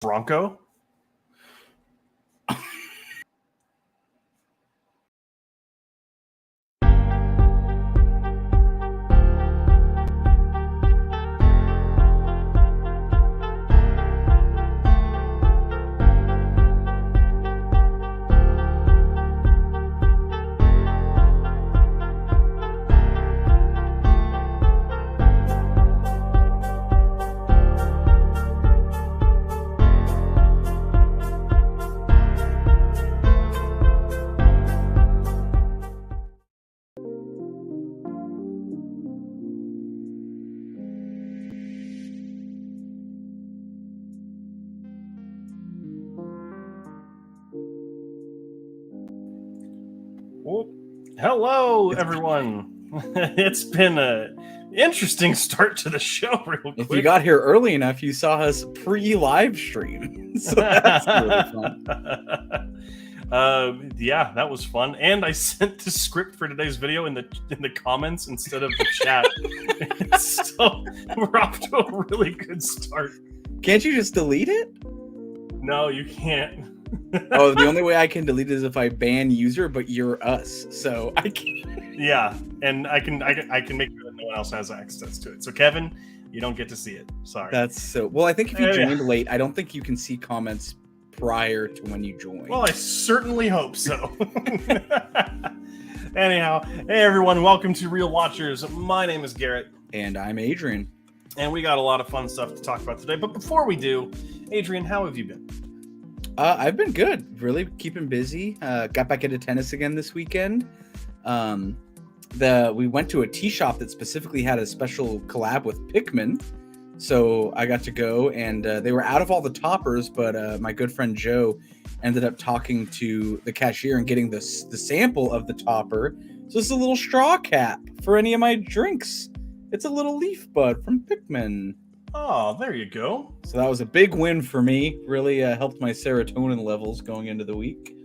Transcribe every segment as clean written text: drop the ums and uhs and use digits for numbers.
Bronco. Well, hello, everyone. It's been an interesting start to the show, real quick. If you got here early enough, you saw us pre-live stream. So that's really fun. Yeah, that was fun. And I sent the script for today's video in the comments instead of the chat. So we're off to a really good start. Can't you just delete it? No, you can't. Oh, the only way I can delete it is if I ban user, but you're us, so I can't. Yeah, and I can make sure that no one else has access to it. So Kevin, you don't get to see it. Sorry. That's so. Well, I think if you joined late, I don't think you can see comments prior to when you join. Well, I certainly hope so. Anyhow, hey everyone, welcome to Real Watchers. My name is Garrett. And I'm Adrian. And we got a lot of fun stuff to talk about today. But before we do, Adrian, how have you been? I've been good. Really keeping busy. Got back into tennis again this weekend. We went to a tea shop that specifically had a special collab with Pikmin. So I got to go, and they were out of all the toppers, but my good friend Joe ended up talking to the cashier and getting the sample of the topper. So it's a little straw cap for any of my drinks. It's a little leaf bud from Pikmin. Oh, there you go. So that was a big win for me. Really helped my serotonin levels going into the week.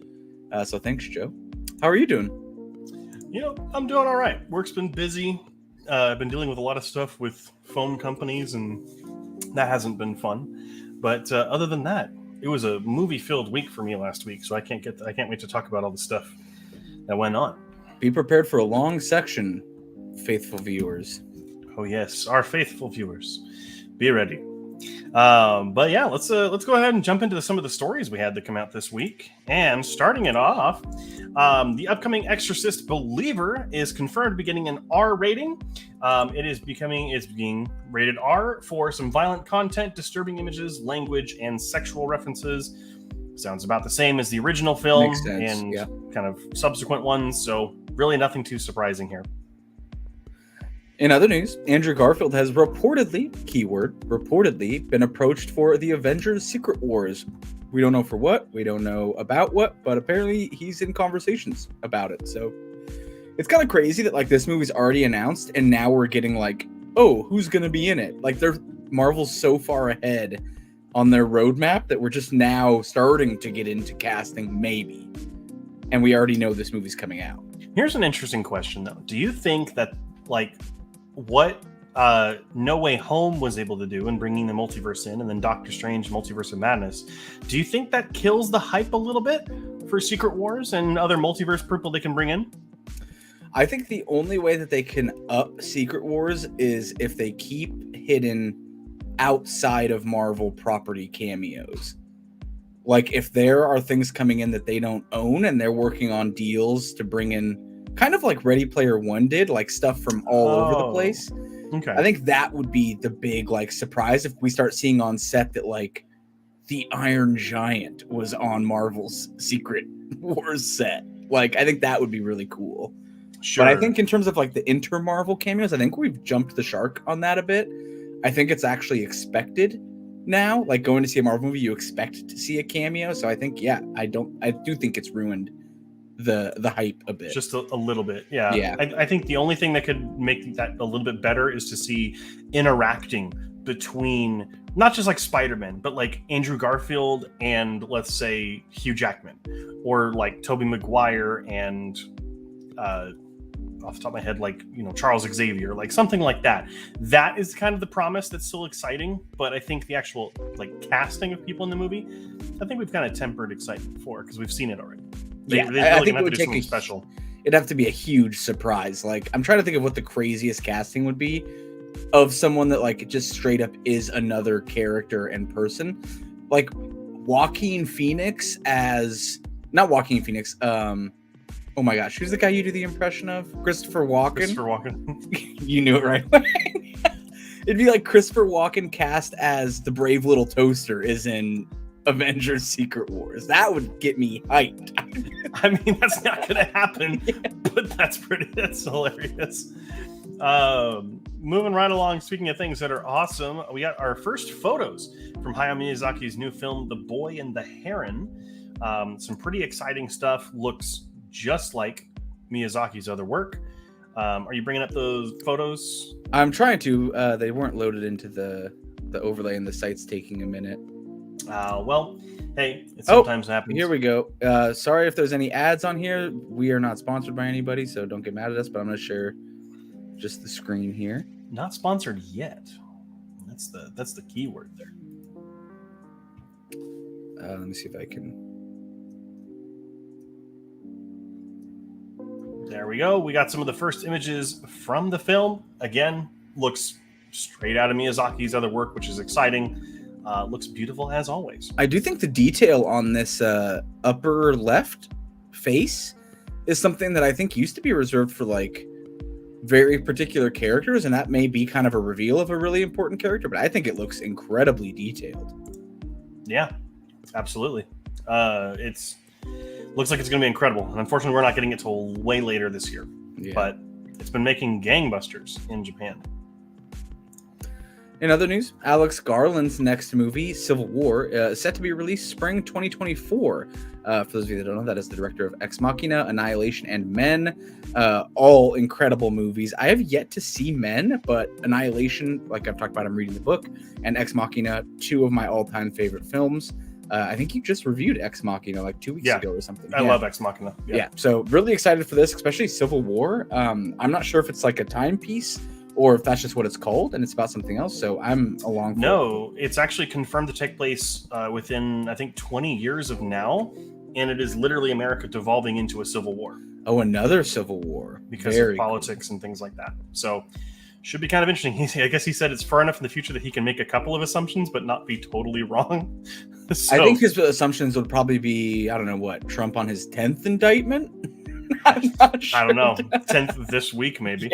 So thanks, Joe. How are you doing? You know, I'm doing all right. Work's been busy. I've been dealing with a lot of stuff with phone companies, and that hasn't been fun. But other than that, it was a movie-filled week for me last week. So I can't wait to talk about all the stuff that went on. Be prepared for a long section, faithful viewers. Oh yes, our faithful viewers. Be ready. But yeah, let's go ahead and jump into some of the stories we had that come out this week. And starting it off, the upcoming Exorcist Believer is confirmed to be getting an R rating. It's being rated R for some violent content, disturbing images, language, and sexual references. Sounds about the same as the original film and kind of subsequent ones. So really nothing too surprising here. In other news, Andrew Garfield has reportedly, keyword, reportedly, been approached for the Avengers Secret Wars. We don't know for what, we don't know about what, but apparently he's in conversations about it. So it's kind of crazy that like this movie's already announced and now we're getting like, oh, who's going to be in it? Like Marvel's so far ahead on their roadmap that we're just now starting to get into casting maybe. And we already know this movie's coming out. Here's an interesting question though. Do you think that like what No Way Home was able to do in bringing the multiverse in, and then Doctor Strange Multiverse of Madness, do you think that kills the hype a little bit for Secret Wars and other multiverse people they can bring in? I think the only way that they can up Secret Wars is if they keep hidden outside of Marvel property cameos. Like if there are things coming in that they don't own and they're working on deals to bring in kind of like Ready Player One did, like stuff from all over the place. Okay. I think that would be the big like surprise if we start seeing on set that like the Iron Giant was on Marvel's Secret Wars set. Like I think that would be really cool. Sure. But I think in terms of like the inter-Marvel cameos, I think we've jumped the shark on that a bit. I think it's actually expected now. Like going to see a Marvel movie, you expect to see a cameo. So I think, yeah, I do think it's ruined the hype a bit. Just a little bit. Yeah. I think the only thing that could make that a little bit better is to see interacting between not just like Spider-Man, but like Andrew Garfield and let's say Hugh Jackman, or like Tobey Maguire and off the top of my head, like, Charles Xavier, like something like that. That is kind of the promise that's still exciting. But I think the actual like casting of people in the movie, I think we've kind of tempered excitement for, because we've seen it already. They I really think have it would to do take something special. It'd have to be a huge surprise. Like, I'm trying to think of what the craziest casting would be of someone that like just straight up is another character and person. Like Joaquin Phoenix as not Joaquin Phoenix. Oh my gosh, who's the guy you do the impression of? Christopher Walken. Christopher Walken. You knew it right. It'd be like Christopher Walken cast as the brave little toaster is in Avengers Secret Wars. That would get me hyped. I mean, that's not going to happen, but that's hilarious. Moving right along, speaking of things that are awesome, we got our first photos from Hayao Miyazaki's new film, The Boy and the Heron. Some pretty exciting stuff. Looks just like Miyazaki's other work. Are you bringing up those photos? I'm trying to. They weren't loaded into the overlay, and the site's taking a minute. Well, hey, it sometimes happens. Here we go. Sorry if there's any ads on here. We are not sponsored by anybody, so don't get mad at us, but I'm going to share just the screen here. Not sponsored yet. That's the key word there. Let me see if I can. There we go. We got some of the first images from the film. Again, looks straight out of Miyazaki's other work, which is exciting. Looks beautiful as always. I do think the detail on this upper left face is something that I think used to be reserved for like very particular characters, and that may be kind of a reveal of a really important character, but I think it looks incredibly detailed. Yeah, absolutely. It's looks like it's going to be incredible, and unfortunately we're not getting it till way later this year. Yeah. But it's been making gangbusters in Japan. In other news, Alex Garland's next movie, Civil War, is set to be released spring 2024. For those of you that don't know, that is the director of Ex Machina, Annihilation, and Men. All incredible movies. I have yet to see Men, but Annihilation, like I've talked about, I'm reading the book, and Ex Machina, two of my all-time favorite films. I think you just reviewed Ex Machina like 2 weeks ago or something. I love Ex Machina. Yeah, so really excited for this, especially Civil War. I'm not sure if it's like a timepiece or if that's just what it's called and it's about something else. So I'm along for No, it's actually confirmed to take place within, I think, 20 years of now. And it is literally America devolving into a civil war. Oh, another civil war. Because of politics and things like that. So should be kind of interesting. I guess he said it's far enough in the future that he can make a couple of assumptions, but not be totally wrong. I think his assumptions would probably be, I don't know what, Trump on his 10th indictment? I'm not sure. I don't know. 10th this week, maybe.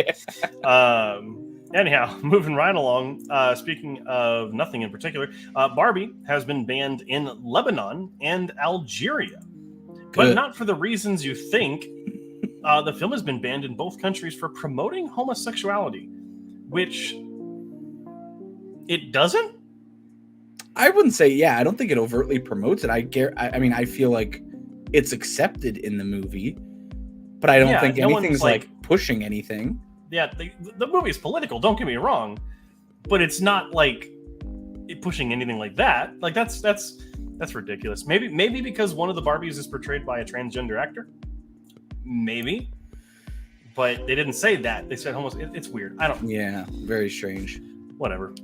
Yeah. Anyhow, moving right along. Speaking of nothing in particular, Barbie has been banned in Lebanon and Algeria. But not for the reasons you think. The film has been banned in both countries for promoting homosexuality, which it doesn't? I wouldn't say, yeah. I don't think it overtly promotes it. I mean, I feel like it's accepted in the movie, but I don't think anything's like pushing anything. Yeah, the movie is political, don't get me wrong, but it's not like pushing anything like that. Like that's ridiculous. Maybe because one of the Barbies is portrayed by a transgender actor. Maybe. But they didn't say that. They said it's weird. I don't. Yeah, very strange. Whatever.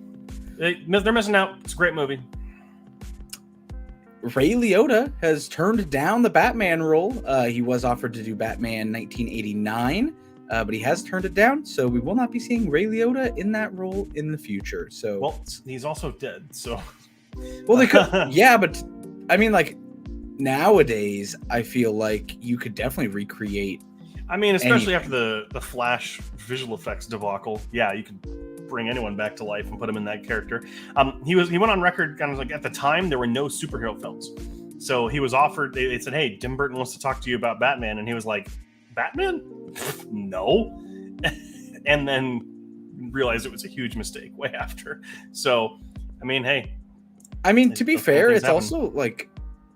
They're missing out. It's a great movie. Ray Liotta has turned down the Batman role. He was offered to do Batman 1989, but he has turned it down. So we will not be seeing Ray Liotta in that role in the future. So well, he's also dead. So well, they could. Yeah, but I mean, like nowadays, I feel like you could definitely recreate. I mean, especially after the Flash visual effects debacle. Yeah, you could bring anyone back to life and put him in that character. He went on record kind of like at the time there were no superhero films, so he was offered. They said, "Hey, Tim Burton wants to talk to you about Batman," and he was like, "Batman? No," and then realized it was a huge mistake way after. So, I mean, hey. I mean, to be fair, it's also like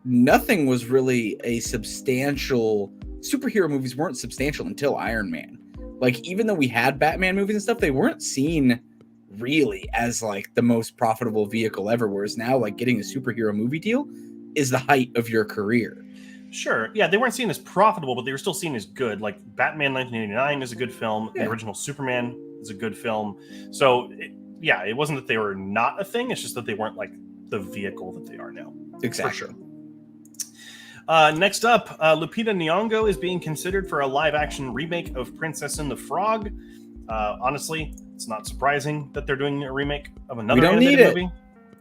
nothing was really a substantial. Superhero movies weren't substantial until Iron Man. Like, even though we had Batman movies and stuff, they weren't seen really as like the most profitable vehicle ever. Whereas now, like getting a superhero movie deal is the height of your career. Sure. Yeah, they weren't seen as profitable, but they were still seen as good. Like Batman 1989 is a good film. Yeah. The original Superman is a good film. So, it wasn't that they were not a thing. It's just that they weren't like the vehicle that they are now. Exactly. For sure. Next up, Lupita Nyong'o is being considered for a live-action remake of Princess and the Frog. Honestly, it's not surprising that they're doing a remake of another animated movie.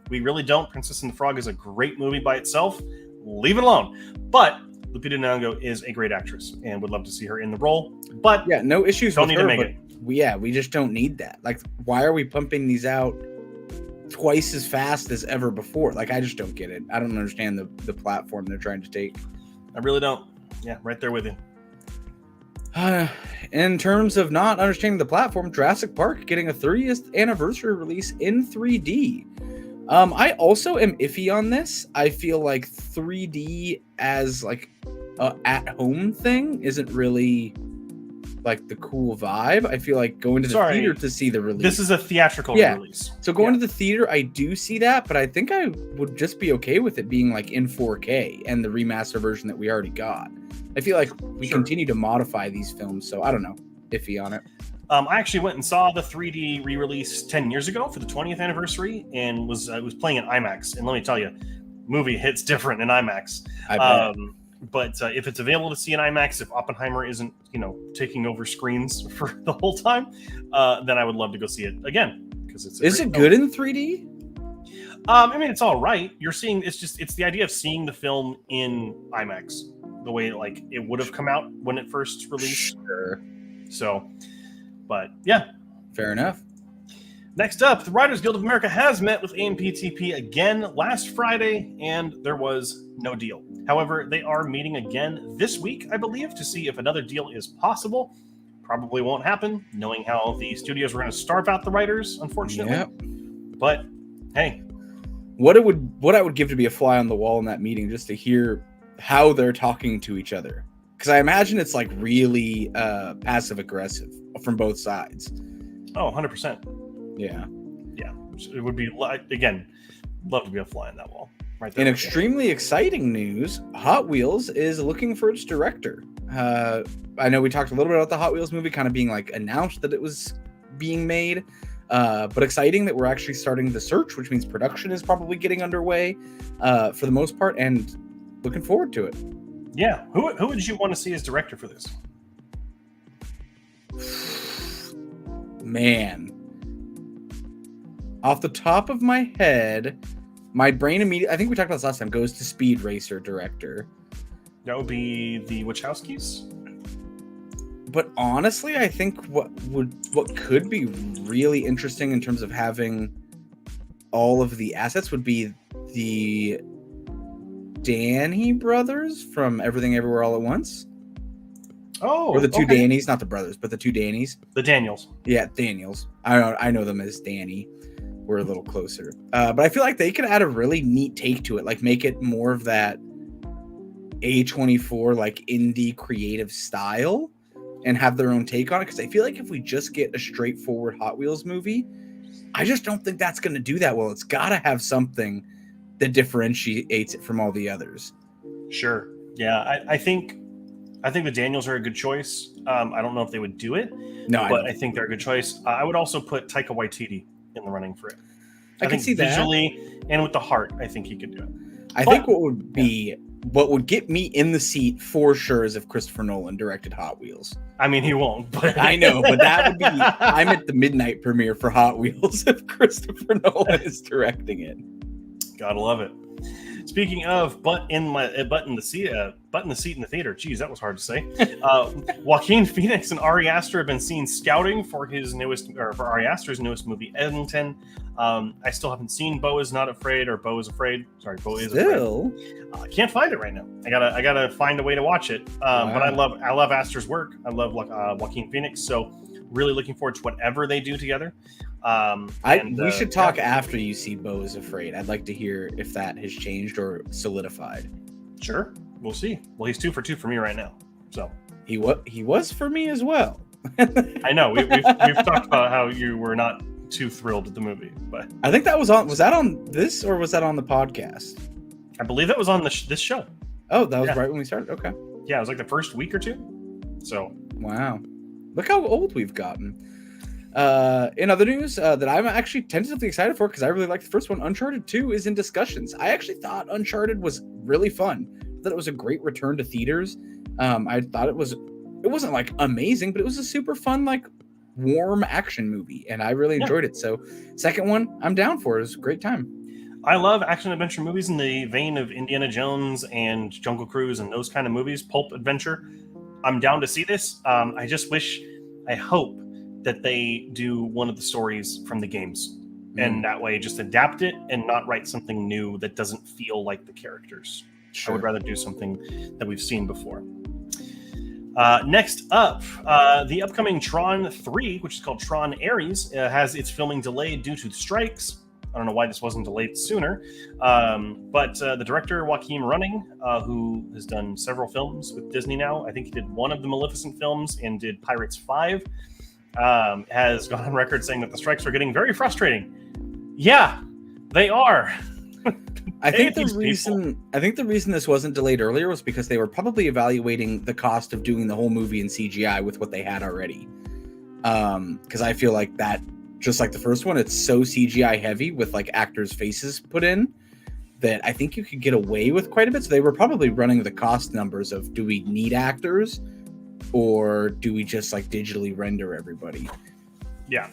We really don't. Princess and the Frog is a great movie by itself. Leave it alone. But Lupita Nyong'o is a great actress and would love to see her in the role. But yeah, no issues. Don't with need her, to make but it. we just don't need that. Like, why are we pumping these out twice as fast as ever before? Like, I just don't get it. I don't understand the platform they're trying to take. I really don't. Yeah, right there with you. In terms of not understanding the platform, Jurassic Park getting a 30th anniversary release in 3D. I also am iffy on this. I feel like 3D as like a at-home thing isn't really like the cool vibe. I feel like going to the theater to see the release. This is a theatrical release. So going to the theater, I do see that, but I think I would just be okay with it being like in 4K and the remaster version that we already got. I feel like we continue to modify these films, so I don't know. Iffy on it. I actually went and saw the 3D re-release 10 years ago for the 20th anniversary and was playing in IMAX. And let me tell you, movie hits different in IMAX. But if it's available to see in IMAX, if Oppenheimer isn't, taking over screens for the whole time, then I would love to go see it again. Because is it good in 3D? I mean, it's all right. You're seeing it's the idea of seeing the film in IMAX the way like it would have come out when it first released. Sure. So, but yeah, fair enough. Next up, the Writers Guild of America has met with AMPTP again last Friday, and there was no deal. However, they are meeting again this week, I believe, to see if another deal is possible. Probably won't happen, knowing how the studios were going to starve out the writers, unfortunately. Yep. But hey, what I would give to be a fly on the wall in that meeting, just to hear how they're talking to each other, because I imagine it's like really passive aggressive from both sides. Oh, 100%. Yeah. It would be, again, love to be a fly on that wall. Right there. In extremely exciting news, Hot Wheels is looking for its director. I know we talked a little bit about the Hot Wheels movie kind of being like announced that it was being made, but exciting that we're actually starting the search, which means production is probably getting underway for the most part, and looking forward to it. Yeah. Who would you want to see as director for this? Man. Off the top of my head, my brain immediately, I think we talked about this last time, goes to Speed Racer director. That would be the Wachowskis. But honestly, I think what could be really interesting in terms of having all of the assets would be the Danny brothers from Everything Everywhere All at Once. Oh, or the two Dannys, not the brothers, but the two Dannys. The Daniels. Yeah, Daniels. I know them as Danny. We're a little closer. But I feel like they could add a really neat take to it, like make it more of that A24 like indie creative style and have their own take on it. Because I feel like if we just get a straightforward Hot Wheels movie, I just don't think that's going to do that well. It's got to have something that differentiates it from all the others. Sure. Yeah, I think the Daniels are a good choice. I don't know if they would do it, but I think they're a good choice. I would also put Taika Waititi in the running for it. I can see that visually and with the heart. I think he could do it. I think what would get me in the seat for sure is if Christopher Nolan directed Hot Wheels. I mean, he won't. But I know, but that would be. I'm at the midnight premiere for Hot Wheels if Christopher Nolan is directing it. Gotta love it. Speaking of butt in the seat in the theater. Geez, that was hard to say. Joaquin Phoenix and Ari Aster have been seen scouting for Ari Aster's newest movie, Eddington. I still haven't seen Beau is Not Afraid or Beau is Afraid. Sorry, Beau is Afraid. I can't find it right now. I gotta find a way to watch it. Wow. But I love Aster's work. I love Joaquin Phoenix. So really looking forward to whatever they do together. We should talk after you see Beau is Afraid. I'd like to hear if that has changed or solidified. Sure, we'll see. Well, he's 2 for 2 for me right now. So he was for me as well. I know we've talked about how you were not too thrilled with the movie, but I think that was that on this or was that on the podcast? I believe that was on this show. Oh, that was Yeah. right when we started. Okay. Yeah, it was like the first week or two. So Wow. Look how old we've gotten. In other news that I'm actually tentatively excited for because I really like the first one, Uncharted 2 is in discussions. I actually thought Uncharted was really fun. I thought it was a great return to theaters. I thought it wasn't like amazing, but it was a super fun, like warm action movie, and I really enjoyed it. So second one, I'm down for it. It was a great time. I love action adventure movies in the vein of Indiana Jones and Jungle Cruise and those kind of movies, pulp adventure. I'm down to see this. I hope that they do one of the stories from the games, and that way just adapt it and not write something new that doesn't feel like the characters. Sure. I would rather do something that we've seen before. Next up, the upcoming Tron 3, which is called Tron Ares, has its filming delayed due to strikes. I don't know why this wasn't delayed sooner, but the director, Joachim Running, who has done several films with Disney now, I think he did one of the Maleficent films and did Pirates 5, has gone on record saying that the strikes are getting very frustrating. Yeah, they are. I think the reason this wasn't delayed earlier was because they were probably evaluating the cost of doing the whole movie in CGI with what they had already. Because I feel like that, just like the first one, it's so CGI heavy with like actors' faces put in that I think you could get away with quite a bit. So they were probably running the cost numbers of, do we need actors or do we just like digitally render everybody? Yeah,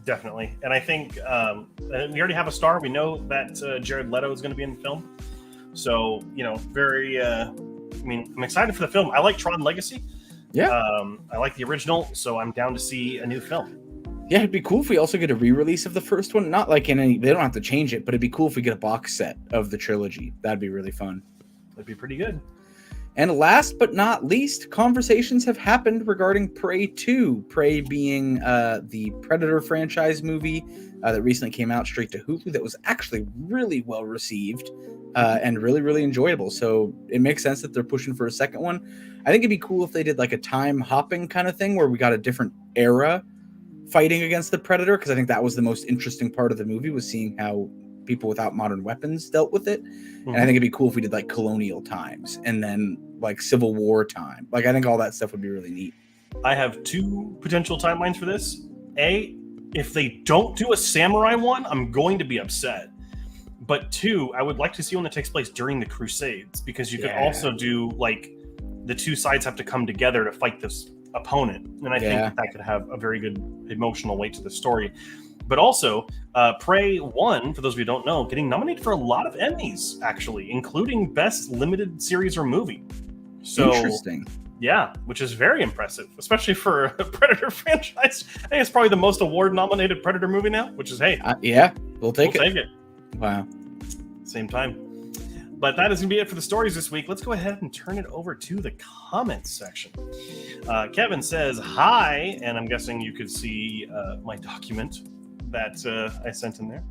definitely. And I think we already have a star. We know that Jared Leto is going to be in the film. So, I'm excited for the film. I like Tron Legacy. Yeah. I like the original, so I'm down to see a new film. Yeah, it'd be cool if we also get a re-release of the first one. Not like they don't have to change it, but it'd be cool if we get a box set of the trilogy. That'd be really fun. That'd be pretty good. And last but not least, conversations have happened regarding Prey 2. Prey being the Predator franchise movie that recently came out straight to Hulu that was actually really well received and really, really enjoyable. So it makes sense that they're pushing for a second one. I think it'd be cool if they did like a time hopping kind of thing where we got a different era fighting against the Predator, because I think that was the most interesting part of the movie, was seeing how people without modern weapons dealt with it. And I think it'd be cool if we did like colonial times and then like Civil War time. Like I think all that stuff would be really neat. I have two potential timelines for this. A, if they don't do a samurai one, I'm going to be upset. But two, I would like to see one that takes place during the Crusades, because you could also do like the two sides have to come together to fight this opponent. And I think that could have a very good emotional weight to the story. But also, Prey 1, for those of you who don't know, getting nominated for a lot of Emmys, actually, including Best Limited Series or Movie. So, interesting. Yeah, which is very impressive, especially for a Predator franchise. I think it's probably the most award-nominated Predator movie now, which is, hey. We'll take it. Wow. Same time. But that is going to be it for the stories this week. Let's go ahead and turn it over to the comments section. Kevin says, hi, and I'm guessing you could see my document that I sent in there.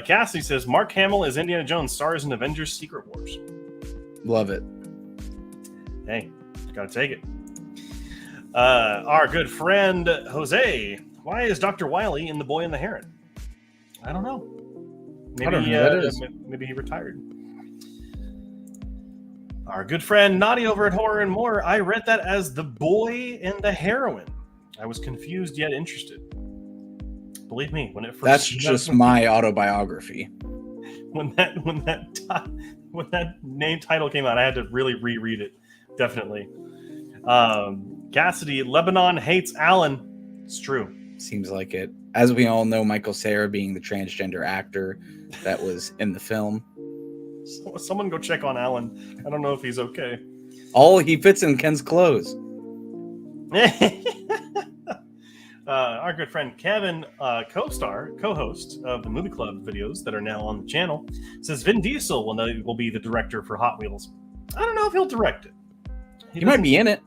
Cassidy says, Mark Hamill is Indiana Jones, stars in Avengers Secret Wars. Love it. Hey, gotta take it. Our good friend Jose, why is Dr. Wily in The Boy and the Heron? I don't know. Maybe, I don't know who that is. Maybe he retired. Our good friend Naughty over at Horror and More, I read that as The Boy and the Heroine. I was confused yet interested. Believe me, when it first that's just my autobiography. When that name title came out, I had to really reread it. Definitely. Cassidy, Lebanon hates Alan. It's true. Seems like it. As we all know, Michael Cera being the transgender actor that was in the film. Someone go check on Alan. I don't know if he's okay. He fits in Ken's clothes. Our good friend Kevin, co-host of the Movie Club videos that are now on the channel, says Vin Diesel will be the director for Hot Wheels. I don't know if he'll direct it. He might be in it.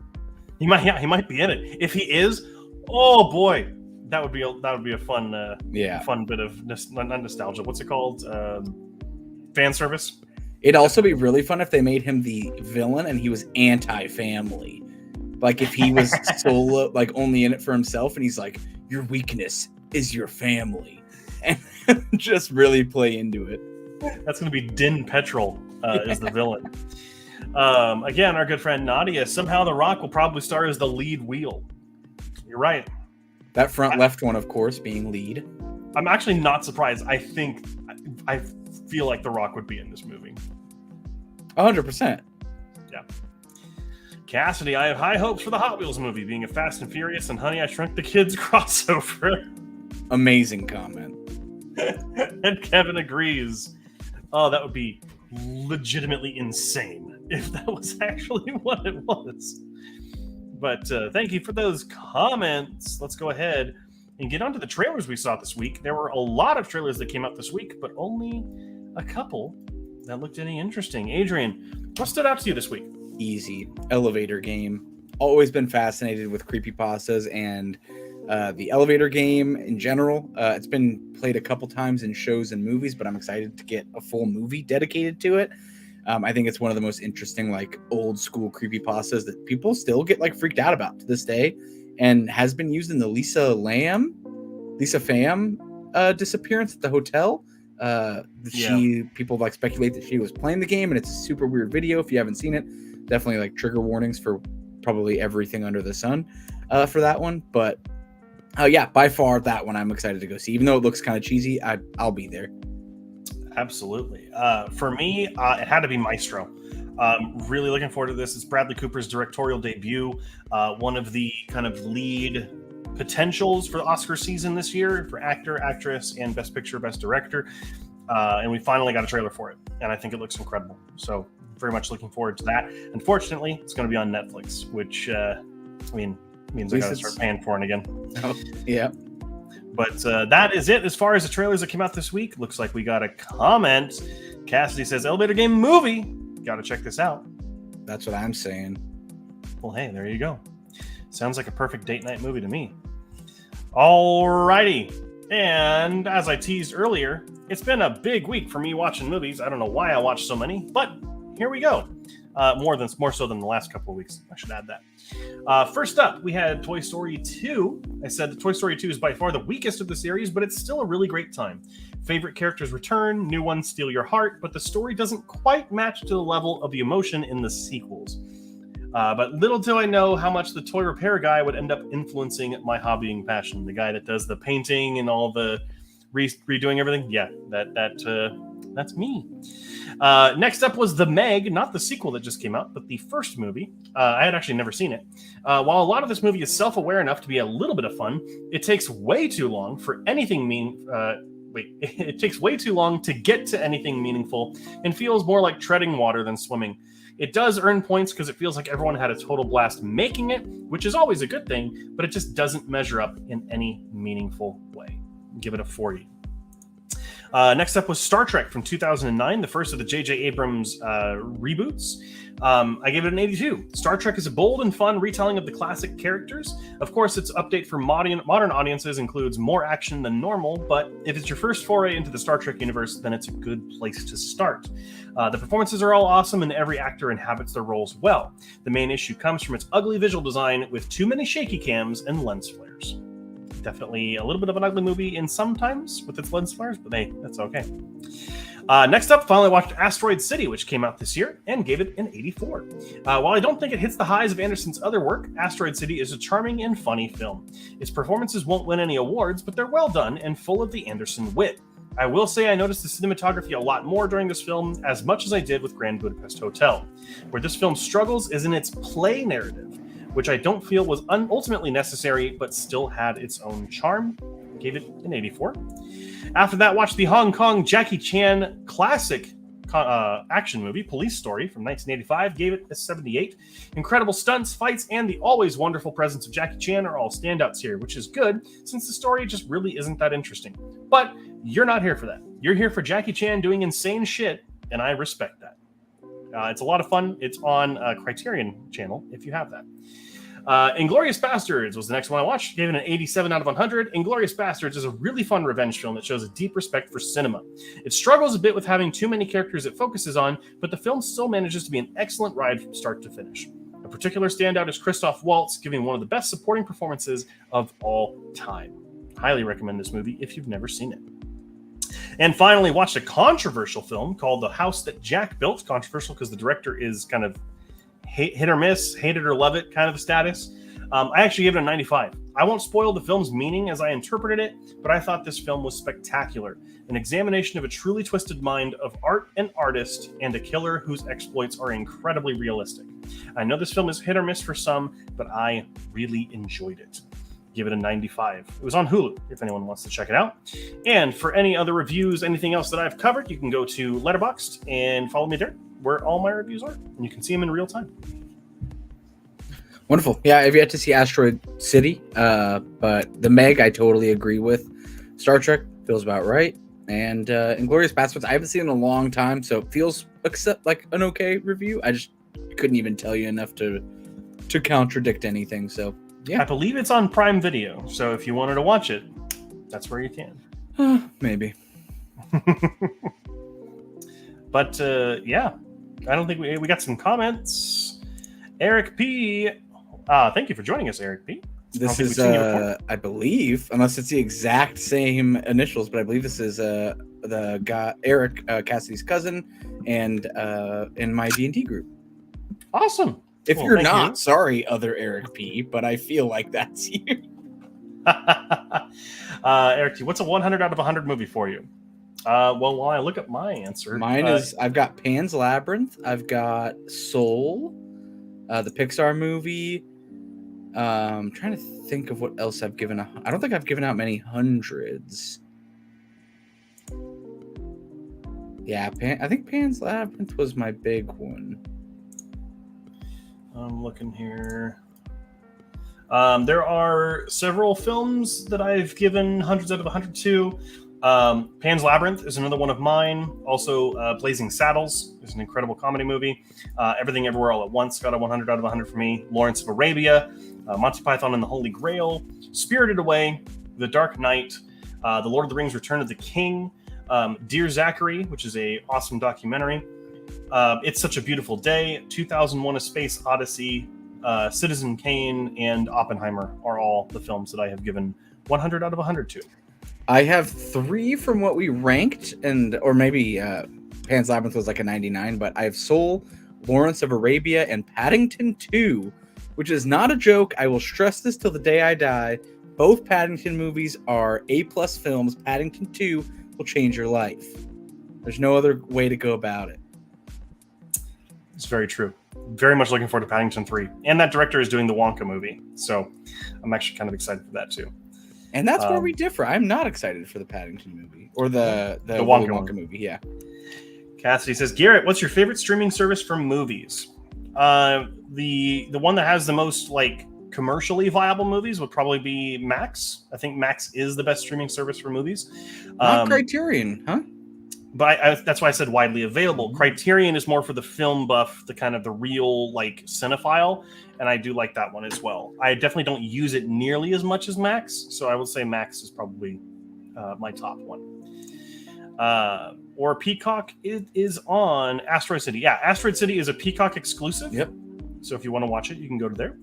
He might be in it. If he is, oh boy, that would be a fun fun bit of not nostalgia. What's it called? Fan service. It'd also be really fun if they made him the villain and he was anti-family. Like if he was solo, like only in it for himself, and he's like, your weakness is your family, and just really play into it. That's going to be Din Petrol is the villain. Again, our good friend Nadia. Somehow The Rock will probably star as the lead wheel. You're right. That front left one, of course, being lead. I'm actually not surprised. I feel like The Rock would be in this movie. 100%. Yeah. Cassidy, I have high hopes for the Hot Wheels movie being a Fast and Furious and Honey, I Shrunk the Kids crossover. Amazing comment. And Kevin agrees. Oh, that would be legitimately insane if that was actually what it was. But thank you for those comments. Let's go ahead and get on to the trailers we saw this week. There were a lot of trailers that came out this week, but only a couple that looked any interesting. Adrian, what stood out to you this week? Easy. Elevator Game. Always been fascinated with creepypastas and the Elevator Game in general. It's been played a couple times in shows and movies, but I'm excited to get a full movie dedicated to it. I think it's one of the most interesting, like, old school creepypastas that people still get like freaked out about to this day, and has been used in the Lisa Pham disappearance at the hotel. People like speculate that she was playing the game, and it's a super weird video. If you haven't seen it, definitely like trigger warnings for probably everything under the sun for that one. But yeah, by far that one I'm excited to go see. Even though it looks kind of cheesy, I'll be there. Absolutely. For me, it had to be Maestro. Really looking forward to this. It's Bradley Cooper's directorial debut. One of the kind of lead potentials for the Oscar season this year for actor, actress, and Best Picture, Best Director. And we finally got a trailer for it. And I think it looks incredible. So very much looking forward to that. Unfortunately, it's going to be on Netflix, which means I got to start paying for it again. Oh, yeah. But that is it as far as the trailers that came out this week. Looks like we got a comment. Cassidy says, Elevator Game movie. Got to check this out. That's what I'm saying. Well, hey, there you go. Sounds like a perfect date night movie to me. Alrighty. And as I teased earlier, it's been a big week for me watching movies. I don't know why I watched so many, but here we go. More so than the last couple of weeks. I should add that. First up, we had Toy Story 2. I said that Toy Story 2 is by far the weakest of the series, but it's still a really great time. Favorite characters return, new ones steal your heart, but the story doesn't quite match to the level of the emotion in the sequels. But little do I know how much the toy repair guy would end up influencing my hobbying passion. The guy that does the painting and all the redoing everything. Yeah, that's me. Next up was The Meg, not the sequel that just came out, but the first movie. I had actually never seen it. While a lot of this movie is self-aware enough to be a little bit of fun, it takes way too long for anything it takes way too long to get to anything meaningful and feels more like treading water than swimming. It does earn points because it feels like everyone had a total blast making it, which is always a good thing, but it just doesn't measure up in any meaningful way. Give it a 40. Next up was Star Trek from 2009, the first of the J.J. Abrams reboots. I gave it an 82. Star Trek is a bold and fun retelling of the classic characters. Of course, its update for modern audiences includes more action than normal, but if it's your first foray into the Star Trek universe, then it's a good place to start. The performances are all awesome, and every actor inhabits their roles well. The main issue comes from its ugly visual design with too many shaky cams and lens flares. Definitely a little bit of an ugly movie in sometimes with its lens flares, but hey, that's okay. Next up, finally watched Asteroid City, which came out this year, and gave it an 84. While I don't think it hits the highs of Anderson's other work, Asteroid City is a charming and funny film. Its performances won't win any awards, but they're well done and full of the Anderson wit. I will say I noticed the cinematography a lot more during this film, as much as I did with Grand Budapest Hotel. Where this film struggles is in its play narrative, which I don't feel was ultimately necessary, but still had its own charm. Gave it an 84. After that, watched the Hong Kong Jackie Chan classic action movie, Police Story, from 1985. Gave it a 78. Incredible stunts, fights, and the always wonderful presence of Jackie Chan are all standouts here, which is good, since the story just really isn't that interesting. But you're not here for that. You're here for Jackie Chan doing insane shit, and I respect that. It's a lot of fun. It's on Criterion Channel, if you have that. Inglourious Bastards was the next one I watched. Gave it an 87 out of 100. Inglourious Bastards is a really fun revenge film that shows a deep respect for cinema. It struggles a bit with having too many characters it focuses on, but the film still manages to be an excellent ride from start to finish. A particular standout is Christoph Waltz, giving one of the best supporting performances of all time. Highly recommend this movie if you've never seen it. And finally, watched a controversial film called The House That Jack Built. Controversial because the director is kind of hit or miss, hate it or love it kind of a status. I actually gave it a 95. I won't spoil the film's meaning as I interpreted it, but I thought this film was spectacular. An examination of a truly twisted mind of art and artist and a killer whose exploits are incredibly realistic. I know this film is hit or miss for some, but I really enjoyed it. Give it a 95. It was on Hulu, if anyone wants to check it out. And for any other reviews, anything else that I've covered, you can go to Letterboxd and follow me there, where all my reviews are, and you can see them in real time. Wonderful. Yeah, I've yet to see Asteroid City, but the Meg I totally agree with. Star Trek feels about right, and Inglourious Basterds I haven't seen in a long time, so it feels like an okay review. I just couldn't even tell you enough to contradict anything. So yeah, I believe it's on Prime Video, so if you wanted to watch it, that's where you can. Maybe. But yeah, I don't think we got some comments. Eric P. Thank you for joining us, Eric P. This is, I believe, unless it's the exact same initials, but I believe this is the guy Eric, Cassidy's cousin, and in my D&D group. Awesome. If you're not, sorry, other Eric P, but I feel like that's you. Eric T, what's a 100 out of 100 movie for you? Well, while I look at my answer, mine is I've got Pan's Labyrinth, I've got Soul, the Pixar movie. I'm trying to think of what else I've given. I don't think I've given out many hundreds. Yeah, I think Pan's Labyrinth was my big one. I'm looking here. There are several films that I've given hundreds out of 100 to. Pan's Labyrinth is another one of mine. Also, Blazing Saddles is an incredible comedy movie. Everything Everywhere All at Once got a 100 out of 100 for me. Lawrence of Arabia, Monty Python and the Holy Grail, Spirited Away, The Dark Knight, The Lord of the Rings: Return of the King, Dear Zachary, which is an awesome documentary. It's Such a Beautiful Day, 2001: A Space Odyssey, Citizen Kane, and Oppenheimer are all the films that I have given 100 out of 100 to. I have 3 from what we ranked, or maybe Pan's Labyrinth was like a 99, but I have Soul, Lawrence of Arabia, and Paddington 2, which is not a joke. I will stress this till the day I die. Both Paddington movies are A+ films. Paddington 2 will change your life. There's no other way to go about it. It's very true. Very much looking forward to Paddington 3. And that director is doing the Wonka movie. So I'm actually kind of excited for that too. And that's where we differ. I'm not excited for the Paddington movie. Or the Wonka movie, yeah. Cassidy says, Garrett, what's your favorite streaming service for movies? The one that has the most like commercially viable movies would probably be Max. I think Max is the best streaming service for movies. Not Criterion, huh? But that's why I said widely available. Criterion is more for the film buff, the kind of the real like cinephile, and I do like that one as well. I definitely don't use it nearly as much as Max, so I would say Max is probably my top one. Or Peacock is on Asteroid City. Yeah, Asteroid City is a Peacock exclusive. Yep. So if you want to watch it, you can go to there.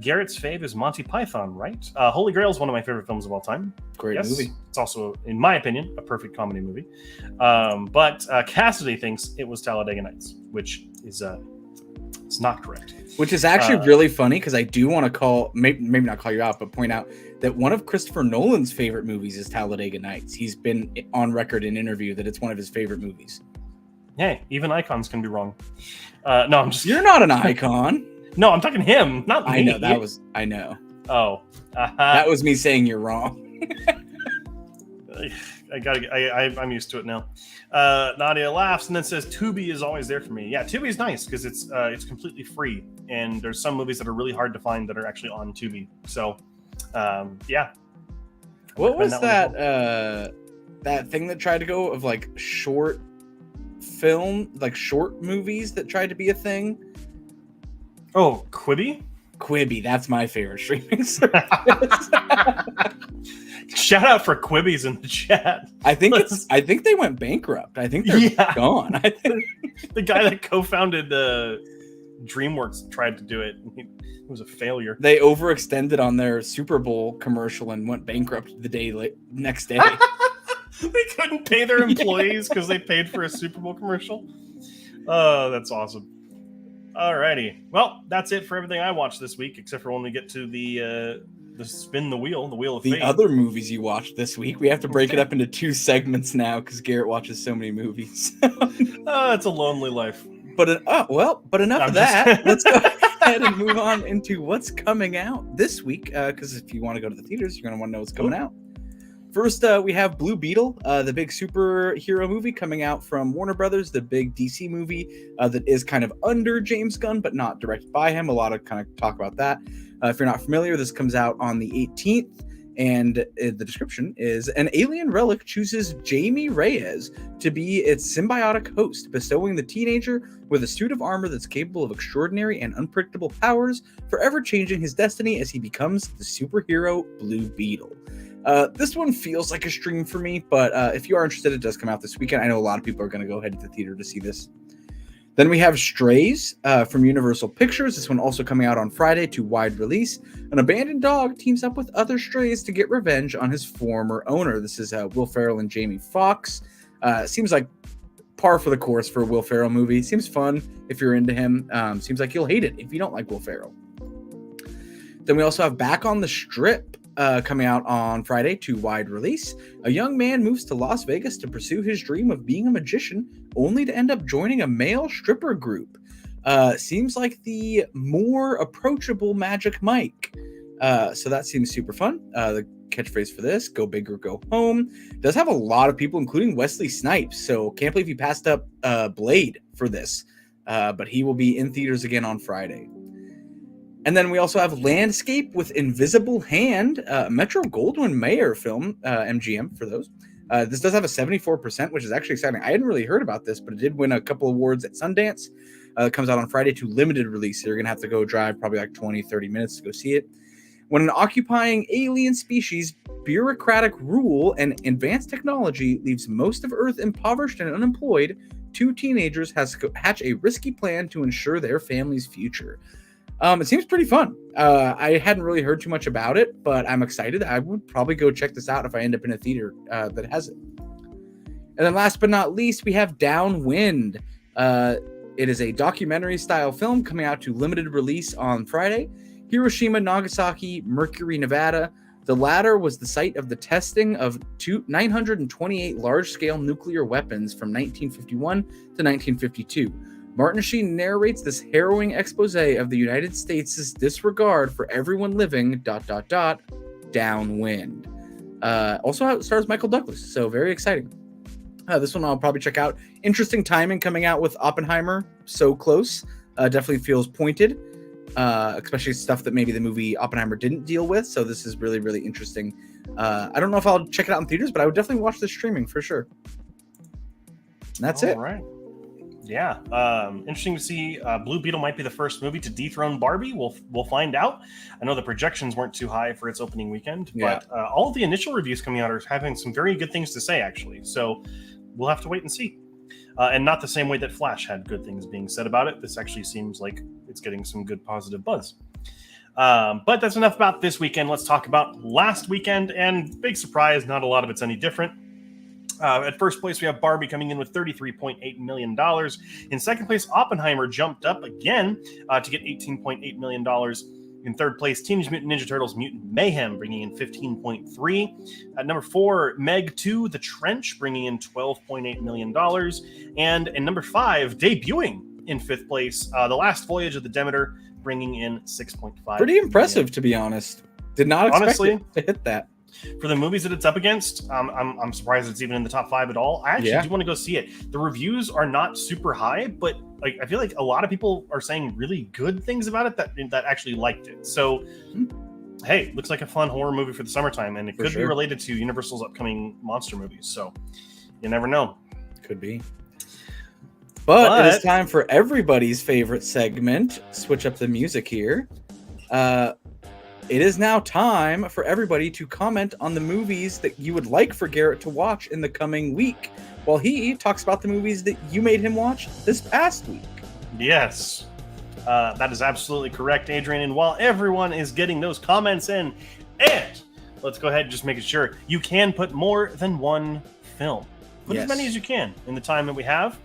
Garrett's fave is Monty Python, right? Holy Grail is one of my favorite films of all time. Great movie. It's also, in my opinion, a perfect comedy movie. But Cassidy thinks it was Talladega Nights, which is it's not correct. Which is actually really funny because I do want to call, maybe not call you out, but point out that one of Christopher Nolan's favorite movies is Talladega Nights. He's been on record in interview that it's one of his favorite movies. Hey, even icons can be wrong. No, I'm just. You're not an icon. No, I'm talking him, not me. I know. Oh. That was me saying you're wrong. I'm used to it now. Nadia laughs and then says, Tubi is always there for me. Yeah, Tubi is nice because it's completely free. And there's some movies that are really hard to find that are actually on Tubi. So, yeah. What was that thing that tried to go of like short film, like short movies that tried to be a thing? Oh, Quibi? Quibi, that's my favorite streaming service. Shout out for Quibbies in the chat. I think they went bankrupt. I think they're gone. I think the guy that co-founded DreamWorks tried to do it. It was a failure. They overextended on their Super Bowl commercial and went bankrupt the next day. They couldn't pay their employees because they paid for a Super Bowl commercial. Oh, that's awesome. Alrighty. Well, that's it for everything I watched this week, except for when we get to the spin the wheel of The fate. other movies you watched this week, we have to break it up into 2 segments now because Garrett watches so many movies. It's a lonely life. But enough I'm of just- that. Let's go ahead and move on into what's coming out this week. Because if you want to go to the theaters, you're going to want to know what's coming out. First, we have Blue Beetle, the big superhero movie coming out from Warner Brothers, the big DC movie that is kind of under James Gunn, but not directed by him. A lot of kind of talk about that. If you're not familiar, this comes out on the 18th. And the description is an alien relic chooses Jamie Reyes to be its symbiotic host, bestowing the teenager with a suit of armor that's capable of extraordinary and unpredictable powers, forever changing his destiny as he becomes the superhero Blue Beetle. This one feels like a stream for me, but if you are interested, it does come out this weekend. I know a lot of people are going to go ahead to the theater to see this. Then we have Strays from Universal Pictures. This one also coming out on Friday to wide release. An abandoned dog teams up with other strays to get revenge on his former owner. This is Will Ferrell and Jamie Foxx. Seems like par for the course for a Will Ferrell movie. Seems fun if you're into him. Seems like you'll hate it if you don't like Will Ferrell. Then we also have Back on the Strip coming out on Friday to wide release. A young man moves to Las Vegas to pursue his dream of being a magician, only to end up joining a male stripper group. Seems like the more approachable Magic Mike. So that seems super fun. The catchphrase for this, go big or go home, does have a lot of people, including Wesley Snipes. So can't believe he passed up Blade for this. But he will be in theaters again on Friday. And then we also have Landscape with Invisible Hand, Metro-Goldwyn-Mayer film, MGM for those. This does have a 74%, which is actually exciting. I hadn't really heard about this, but it did win a couple awards at Sundance. It comes out on Friday to limited release. So you're going to have to go drive probably like 20, 30 minutes to go see it. When an occupying alien species, bureaucratic rule, and advanced technology leaves most of Earth impoverished and unemployed, 2 teenagers hatch a risky plan to ensure their family's future. It seems pretty fun. I hadn't really heard too much about it, but I'm excited. I would probably go check this out if I end up in a theater that has it. And then last but not least, we have Downwind. It is a documentary-style film coming out to limited release on Friday. Hiroshima, Nagasaki, Mercury, Nevada. The latter was the site of the testing of 928 large-scale nuclear weapons from 1951 to 1952. Martin Sheen narrates this harrowing expose of the United States' disregard for everyone living ... downwind. Also stars Michael Douglas, so very exciting. This one I'll probably check out. Interesting timing coming out with Oppenheimer, so close. Definitely feels pointed, especially stuff that maybe the movie Oppenheimer didn't deal with, so this is really, really interesting. I don't know if I'll check it out in theaters, but I would definitely watch this streaming for sure. And that's it. All right. Yeah, interesting to see. Blue Beetle might be the first movie to dethrone Barbie. We'll find out. I know the projections weren't too high for its opening weekend, but all of the initial reviews coming out are having some very good things to say, actually. So we'll have to wait and see. And not the same way that Flash had good things being said about it. This actually seems like it's getting some good positive buzz. But that's enough about this weekend. Let's talk about last weekend. And big surprise, not a lot of it's any different. At first place, we have Barbie coming in with $33.8 million. In second place, Oppenheimer jumped up again to get $18.8 million. In third place, Teenage Mutant Ninja Turtles Mutant Mayhem, bringing in $15.3. At number 4, Meg 2, The Trench, bringing in $12.8 million. And in number 5, debuting in fifth place, The Last Voyage of the Demeter, bringing in $6.5. Pretty impressive, to be honest. Did not expect it to hit that. For the movies that it's up against, I'm surprised it's even in the top 5 at all. I actually do want to go see it. The reviews are not super high, but like I feel like a lot of people are saying really good things about it that actually liked it. So, hey, looks like a fun horror movie for the summertime, and it could be related to Universal's upcoming monster movies. So, you never know. Could be. But it is time for everybody's favorite segment. Switch up the music here. It is now time for everybody to comment on the movies that you would like for Garrett to watch in the coming week, while he talks about the movies that you made him watch this past week. Yes, that is absolutely correct, Adrian. And while everyone is getting those comments in, and let's go ahead and just make it sure, you can put more than one film. Put as Yes. many as you can in the time that we have.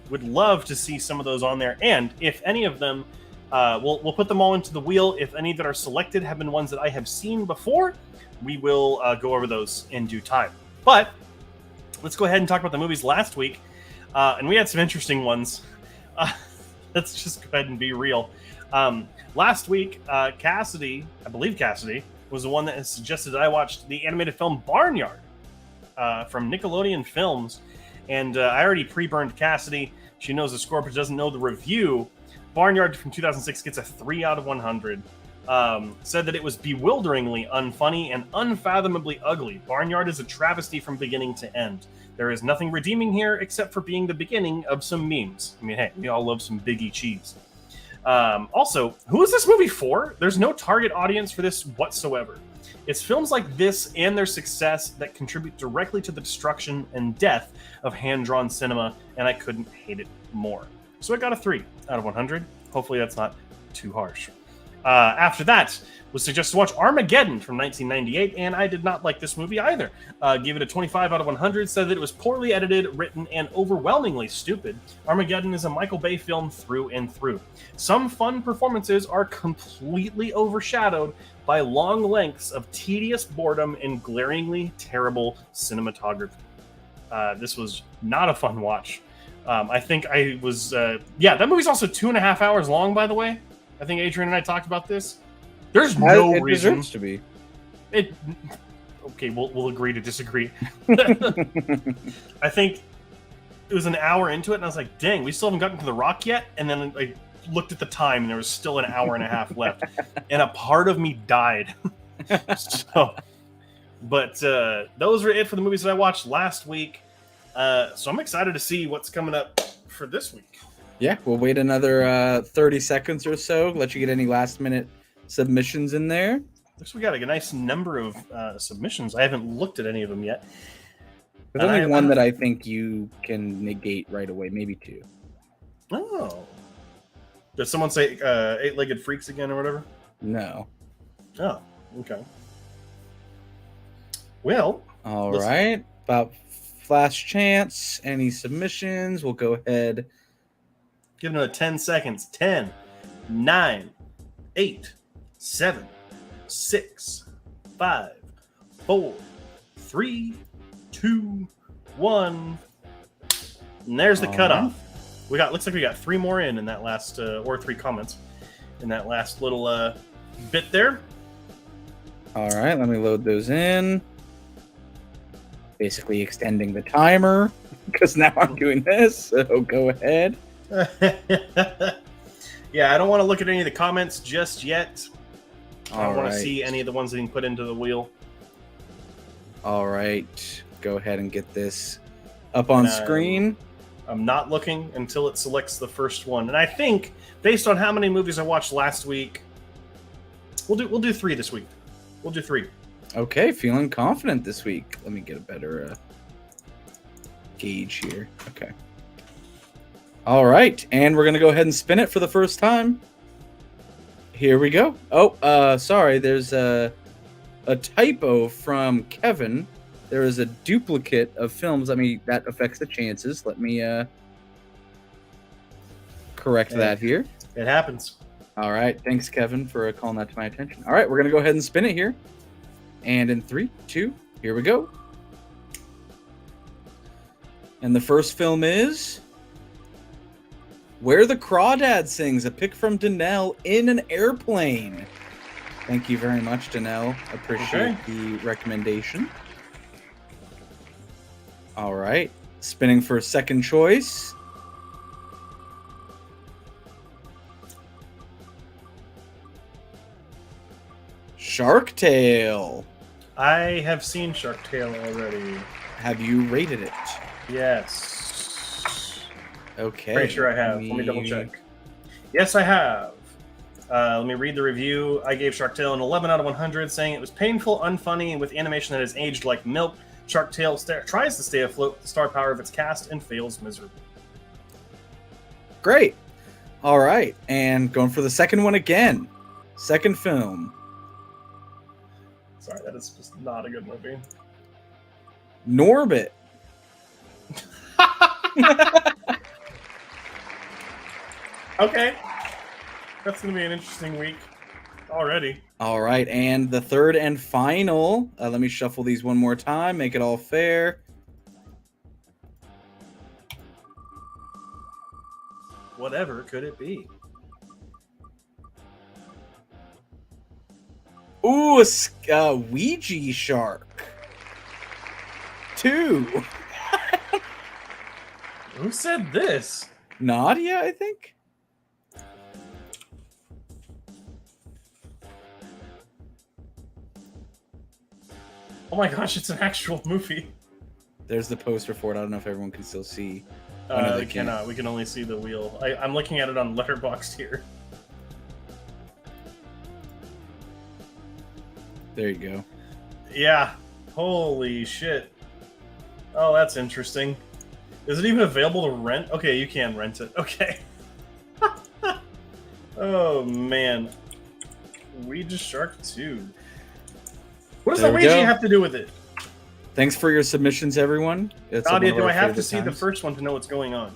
Would love to see some of those on there, and if any of them, we'll put them all into the wheel. If any that are selected have been ones that I have seen before, we will go over those in due time. But let's go ahead and talk about the movies last week, and we had some interesting ones. Let's just go ahead and be real. Last week, Cassidy, I believe Cassidy, was the one that has suggested that I watched the animated film Barnyard from Nickelodeon Films. And I already pre-burned Cassidy. She knows the score, but doesn't know the review. Barnyard from 2006 gets a 3 out of 100. Said that it was bewilderingly unfunny and unfathomably ugly. Barnyard is a travesty from beginning to end. There is nothing redeeming here except for being the beginning of some memes. I mean, hey, we all love some Biggie cheese. Also, who is this movie for? There's no target audience for this whatsoever. It's films like this and their success that contribute directly to the destruction and death of hand-drawn cinema, and I couldn't hate it more. So I got a 3 out of 100. Hopefully that's not too harsh. After that, was suggested to watch Armageddon from 1998, and I did not like this movie either. Gave it a 25 out of 100, said that it was poorly edited, written, and overwhelmingly stupid. Armageddon is a Michael Bay film through and through. Some fun performances are completely overshadowed by long lengths of tedious boredom and glaringly terrible cinematography. This was not a fun watch. I think I was... that movie's also 2.5 hours long, by the way. I think Adrian and I talked about this. There's no it reason... deserves to be. Okay, we'll agree to disagree. I think it was an hour into it, and I was like, dang, we still haven't gotten to the rock yet? And then I looked at the time, and there was still an hour and a half left. And a part of me died. But those were it for the movies that I watched last week. So I'm excited to see what's coming up for this week. Yeah, we'll wait another 30 seconds or so. Let you get any last-minute submissions in there. Looks like we got a nice number of submissions. I haven't looked at any of them yet. There's only one that I think you can negate right away, maybe 2. Oh. Did someone say eight-legged freaks again or whatever? No. Oh, okay. Well. All right. About last chance. Any submissions? We'll go ahead. Give it 10 seconds. 10, 9, 8, 7, 6, 5, 4, 3, 2, 1. And there's the cutoff. Looks like we got 3 more in that last, or 3 comments in that last little bit there. All right, let me load those in. Basically extending the timer because now I'm doing this. So go ahead. Yeah, I don't want to look at any of the comments just yet. I don't want to right. see any of the ones that you can put into the wheel. All right, go ahead and get this up on screen. I'm not looking until it selects the first one, and I think based on how many movies I watched last week, we'll do 3 this week. We'll do 3. Okay, feeling confident this week. Let me get a better gauge here. Okay. All right, and we're gonna go ahead and spin it for the first time. Here we go. Oh, sorry, there's a typo from Kevin. There is a duplicate of films. That affects the chances. Let me correct that here. It happens. All right, thanks, Kevin, for calling that to my attention. All right, we're gonna go ahead and spin it here. And in 3, 2, here we go. And the first film is Where the Crawdad Sings, a pick from Danelle in an airplane. Thank you very much, Danelle. Appreciate the recommendation. All right, spinning for second choice. Shark Tale. I have seen Shark Tale already. Have you rated it? Yes. Okay. Pretty sure I have. Let me double check. Yes, I have. Let me read the review. I gave Shark Tale an 11 out of 100, saying it was painful, unfunny, and with animation that has aged like milk. Shark Tale tries to stay afloat with the star power of its cast and fails miserably. Great. All right. And going for the second one again. Second film. Sorry, that is just not a good movie. Norbit. Okay. That's going to be an interesting week already. All right, and the third and final. Let me shuffle these one more time, make it all fair. Whatever could it be? Ooh, a Ouija shark. 2. Who said this? Nadia, I think. Oh my gosh, it's an actual movie. There's the poster for it. I don't know if everyone can still see. We cannot. We can only see the wheel. I'm looking at it on Letterboxd here. There you go. Yeah. Holy shit. Oh, that's interesting. Is it even available to rent? Okay, you can rent it. Okay. Oh, man. Ouija Shark 2. What does There the we Ouija go. have to do with it? Thanks for your submissions, everyone. It's Nadia, one of do our I have to favorite see the times. first one to know what's going on?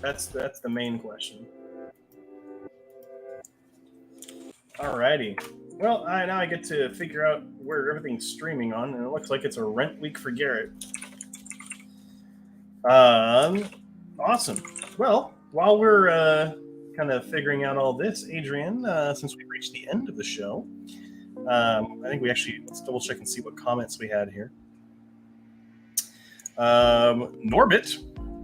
That's the main question. Alrighty. Well, now I get to figure out where everything's streaming on, and it looks like it's a rent week for Garrett. Awesome. Well, while we're kind of figuring out all this, Adrian, since we've reached the end of the show, I think let's double check and see what comments we had here. Norbit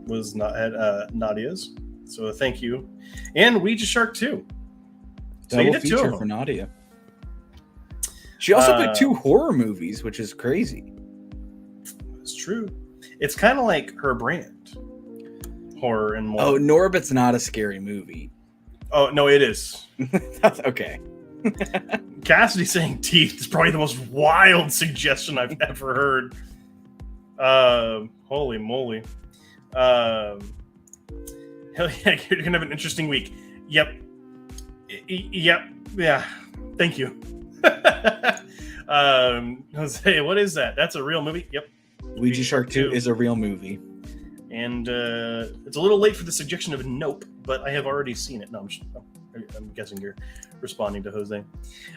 was not at Nadia's, so thank you, and Ouija Shark 2. So you Double did 2 of feature them. for Nadia. She also picked 2 horror movies, which is crazy. It's true. It's kind of like her brand, horror and more. Oh, Norbit's not a scary movie. Oh no, it is. That's okay. Cassidy saying teeth is probably the most wild suggestion I've ever heard. Holy moly. Hell yeah, you're gonna have an interesting week. Yep. Yep. Yeah. Thank you. Jose, what is that? That's a real movie? Yep. Ouija Shark 2 is a real movie. And it's a little late for the suggestion of Nope, but I have already seen it. No, I'm guessing you're responding to Jose.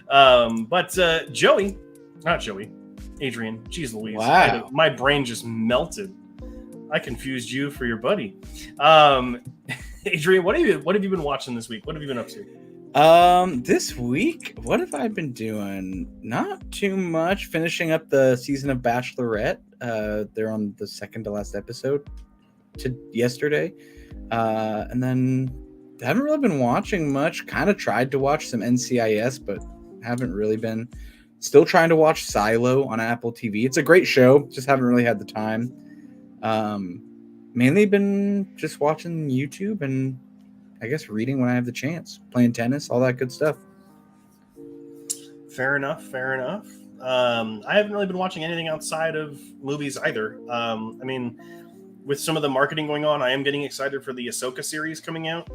But Joey, not Joey, Adrian, geez Louise. Wow. My brain just melted. I confused you for your buddy. Adrian, what have you been watching this week? What have you been up to? This week, what have I been doing? Not too much. Finishing up the season of Bachelorette. They're on the second to last episode yesterday. And then I haven't really been watching much. Kind of tried to watch some NCIS, but haven't really been. Still trying to watch Silo on Apple TV. It's a great show. Just haven't really had the time. Mainly been just watching YouTube and I guess reading when I have the chance, playing tennis, all that good stuff. Fair enough. I haven't really been watching anything outside of movies either. I mean, with some of the marketing going on, I am getting excited for the Ahsoka series coming out.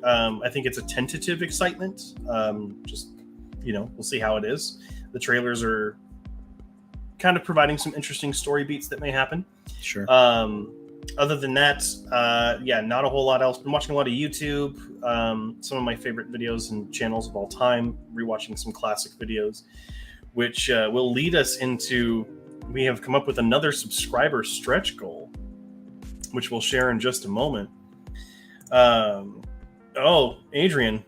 I think it's a tentative excitement. Just, we'll see how it is. The trailers are kind of providing some interesting story beats that may happen. Sure. Other than that, not a whole lot else. Been watching a lot of YouTube, some of my favorite videos and channels of all time, rewatching some classic videos, which will lead us into, we have come up with another subscriber stretch goal, which we'll share in just a moment. Adrian.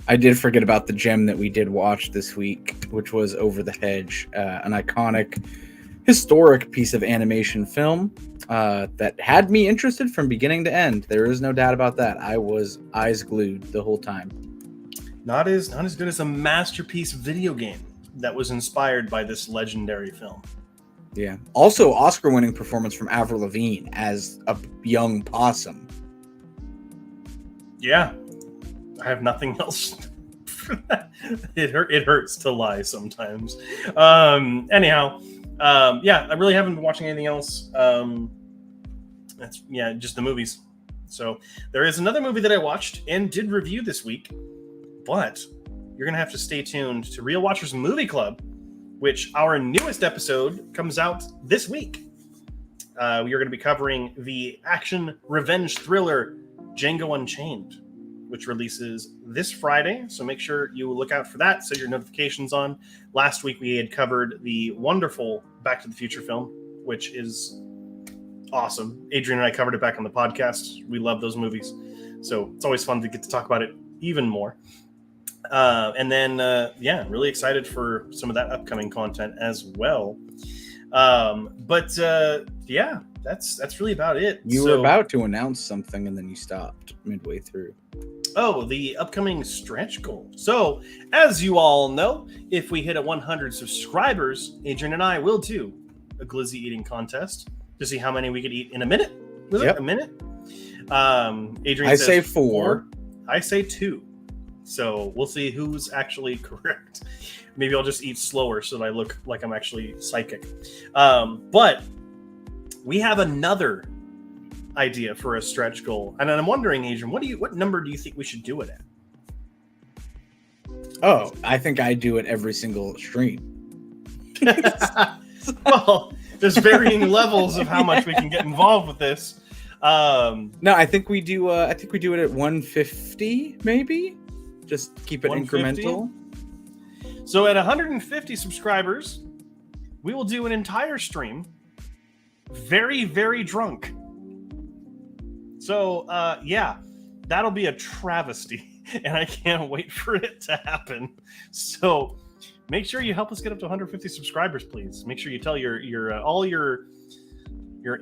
I did forget about the gem that we did watch this week, which was Over the Hedge, an iconic, historic piece of animation film that had me interested from beginning to end. There is no doubt about that. I was eyes glued the whole time. Not as good as a masterpiece video game that was inspired by this legendary film. Yeah. Also, Oscar-winning performance from Avril Lavigne as a young possum. Yeah. I have nothing else for that. It hurts to lie sometimes. Anyhow, I really haven't been watching anything else. Just the movies. So there is another movie that I watched and did review this week, but you're gonna have to stay tuned to Real Watchers Movie Club, which our newest episode comes out this week. we are going to be covering the action revenge thriller Django Unchained, which releases this Friday. So make sure you look out for that, set your notifications on. Last week we had covered the wonderful Back to the Future film, which is awesome. Adrian and I covered it back on the podcast. We love those movies. So it's always fun to get to talk about it even more. And then, really excited for some of that upcoming content as well. That's really about it. You were about to announce something and then you stopped midway through. Oh, the upcoming stretch goal. So, as you all know, if we hit 100 subscribers, Adrian and I will do a glizzy eating contest to see how many we could eat in a minute. Was it a minute? Adrian I says say 4. I say 2. So we'll see who's actually correct. Maybe I'll just eat slower so that I look like I'm actually psychic. But we have another idea for a stretch goal, and I'm wondering, Adrian, what number do you think we should do it at? Oh, I think I do it every single stream. Well, there's varying levels of how much we can get involved with this. No, I think we do. I think we do it at 150, maybe. Just keep it 150? incremental. So at 150 subscribers, we will do an entire stream, very, very drunk. So, that'll be a travesty, and I can't wait for it to happen. So, make sure you help us get up to 150 subscribers, please. Make sure you tell all your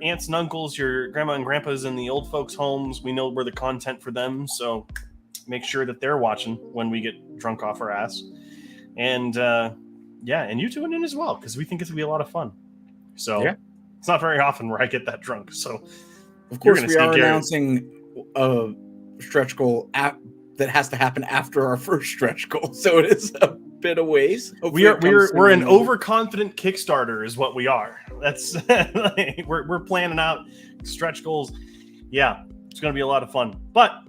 aunts and uncles, your grandma and grandpas in the old folks' homes. We know we're the content for them, so make sure that they're watching when we get drunk off our ass. And and you tune in as well, because we think it's gonna be a lot of fun. So it's not very often where I get that drunk. So of course we are announcing a stretch goal that has to happen after our first stretch goal. So it is a bit of ways. We're an overconfident Kickstarter is what we are. That's we're planning out stretch goals. Yeah, it's gonna be a lot of fun. But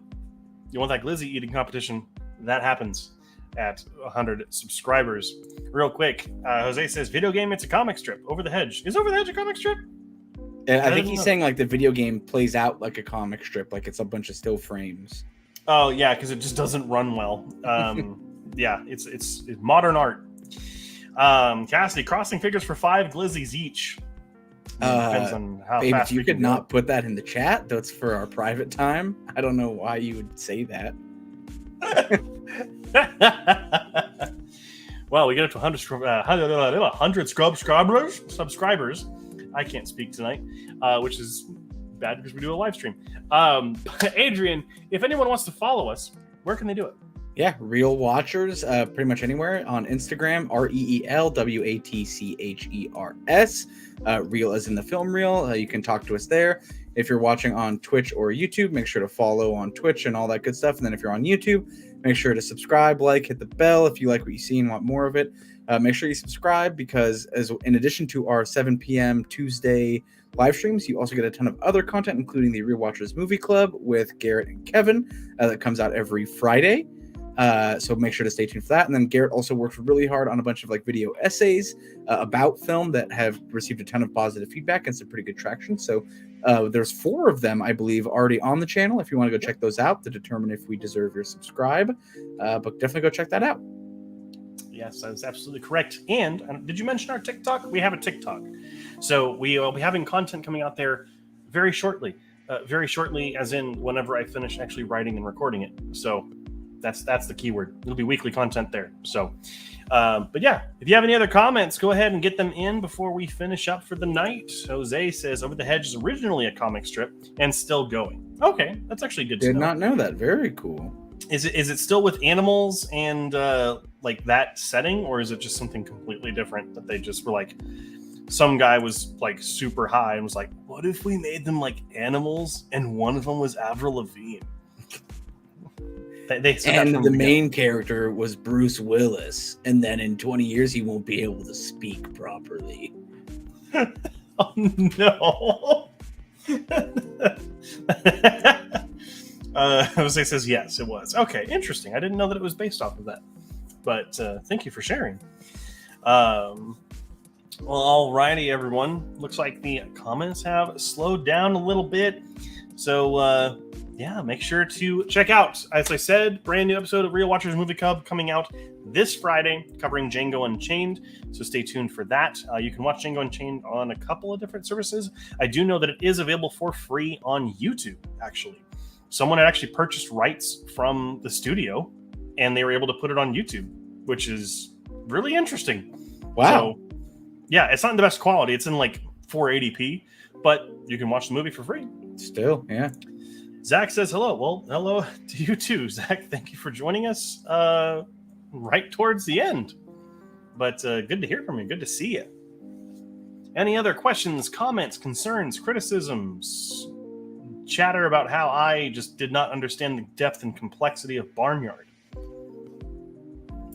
you want that glizzy eating competition? That happens at 100 subscribers. Real quick, Jose says, video game, it's a comic strip. Over the Hedge. Is Over the Hedge a comic strip? I think he's saying like the video game plays out like a comic strip, like it's a bunch of still frames. Oh, yeah, because it just doesn't run well. It's modern art. Cassidy, crossing figures for 5 glizzies each. Depends on how babe, fast if you could not put that in the chat, that's for our private time. I don't know why you would say that. Well, we get up to 100 subscribers. I can't speak tonight, which is bad because we do a live stream. Adrian, if anyone wants to follow us, where can they do it? Yeah, Real Watchers, pretty much anywhere on Instagram, REELWATCHERS. Real as in the film reel. You can talk to us there. If you're watching on Twitch or YouTube, make sure to follow on Twitch and all that good stuff. And then if you're on YouTube, make sure to subscribe, hit the bell if you like what you see and want more of it. Make sure you subscribe because in addition to our 7 p.m. Tuesday live streams, you also get a ton of other content, including the Real Watchers Movie Club with Garrett and Kevin that comes out every Friday. So make sure to stay tuned for that. And then Garrett also worked really hard on a bunch of video essays about film that have received a ton of positive feedback and some pretty good traction. So there's 4 of them, I believe, already on the channel. If you want to go check those out to determine if we deserve your subscribe, but definitely go check that out. Yes, that is absolutely correct. And did you mention our TikTok? We have a TikTok. So we will be having content coming out there very shortly. Very shortly, as in whenever I finish actually writing and recording it. So that's the keyword. It'll be weekly content there. So, but yeah, if you have any other comments, go ahead and get them in before we finish up for the night. Jose says Over the Hedge is originally a comic strip and still going. Okay, that's actually good to know. Did not know that. Very cool. Is it still with animals and that setting, or is it just something completely different that they just were like, some guy was super high and was like, what if we made them like animals and one of them was Avril Lavigne? They and the main character was Bruce Willis, and then in 20 years he won't be able to speak properly. Oh no. Jose says yes, it was. Okay, interesting. I didn't know that it was based off of that, but thank you for sharing. Well, alrighty, everyone. Looks like the comments have slowed down a little bit. So, yeah, make sure to check out, as I said, brand new episode of Real Watchers Movie Club coming out this Friday, covering Django Unchained. So stay tuned for that. You can watch Django Unchained on a couple of different services. I do know that it is available for free on YouTube, actually. Someone had actually purchased rights from the studio, and they were able to put it on YouTube, which is really interesting. Wow. So, yeah, it's not in the best quality. It's in like 480p, but you can watch the movie for free. Still, yeah. Zach says hello. Well, hello to you too, Zach. Thank you for joining us right towards the end. But good to hear from you. Good to see you. Any other questions, comments, concerns, criticisms? Chatter about how I just did not understand the depth and complexity of Barnyard.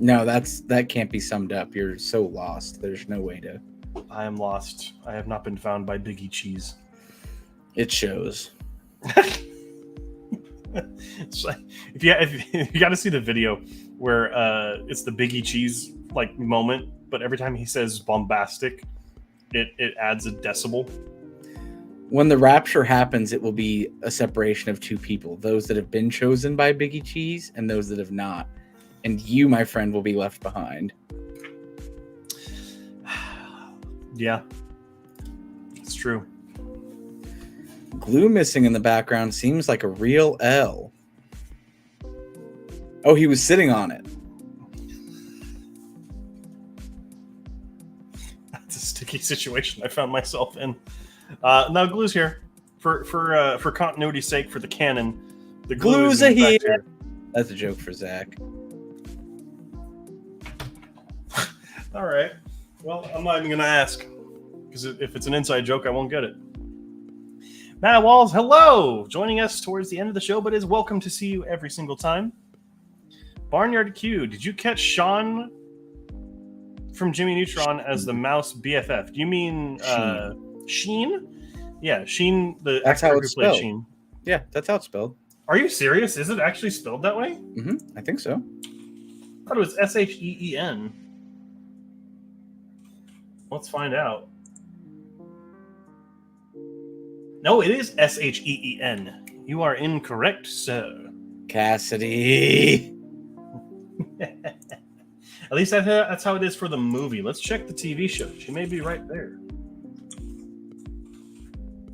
No, that can't be summed up. You're so lost. There's no way to. I am lost. I have not been found by Biggie Cheese. It shows. It's like, if you got to see the video where it's the Biggie Cheese like moment, but every time he says bombastic, it adds a decibel. When the rapture happens, it will be a separation of two people: those that have been chosen by Biggie Cheese and those that have not. And you, my friend, will be left behind. Yeah, it's true. Glue missing in the background seems like a real L. Oh, he was sitting on it. That's a sticky situation I found myself in. Now Glue's here for continuity's sake, for the canon. The Glue's is in here. fact here. That's a joke for Zach. All right. Well, I'm not even gonna ask, because if it's an inside joke, I won't get it. Matt Walls, hello! Joining us towards the end of the show, but is welcome to see you every single time. Barnyard Q, did you catch Sean from Jimmy Neutron as the mouse BFF? Do you mean Sheen? Yeah, Sheen, the That's actor how who it's played spelled. Sheen. Yeah, that's how it's spelled. Are you serious? Is it actually spelled that way? I think so. I thought it was Sheen. Let's find out. No, it is Sheen. You are incorrect, sir. Cassidy. At least that's how it is for the movie. Let's check the TV show. She may be right there.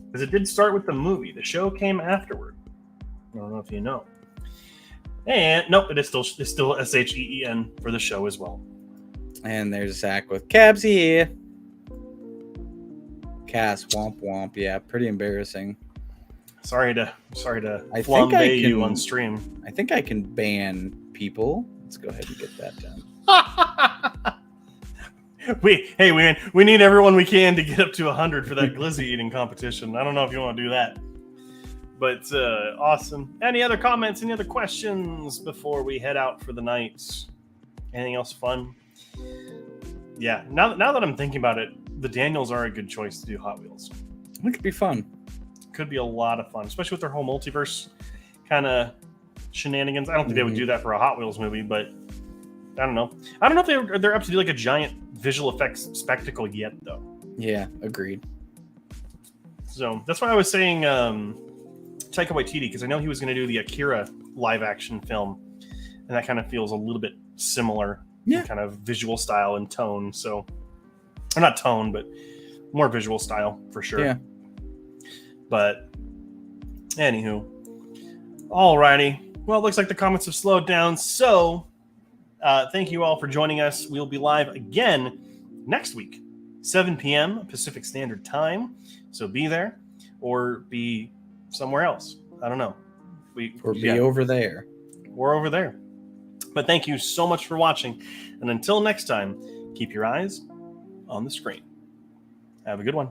Because it did start with the movie. The show came afterward. I don't know if you know. And nope, it's still Sheen for the show as well. And there's Zach with Cabs here. Cass, womp womp. Yeah, pretty embarrassing. Sorry to I flambe you on stream. I think I can ban people. Let's go ahead and get that done. we need everyone we can to get up to 100 for that glizzy eating competition. I don't know if you want to do that, but awesome. Any other comments? Any other questions before we head out for the night? Anything else fun? Yeah. Now that I'm thinking about it, the Daniels are a good choice to do Hot Wheels. It could be fun. Could be a lot of fun, especially with their whole multiverse kind of shenanigans. I don't think they would do that for a Hot Wheels movie, but I don't know. I don't know if they're up to do like a giant visual effects spectacle yet, though. Yeah, agreed. So that's why I was saying Taika Waititi, because I know he was going to do the Akira live action film, and that kind of feels a little bit similar, in kind of visual style and tone. So, or not tone, but more visual style for sure. Yeah. But anywho, alrighty. Well, it looks like the comments have slowed down. So thank you all for joining us. We'll be live again next week, 7 p.m. Pacific Standard Time. So be there or be somewhere else. I don't know. Over there. We're over there. But thank you so much for watching. And until next time, keep your eyes on the screen. Have a good one.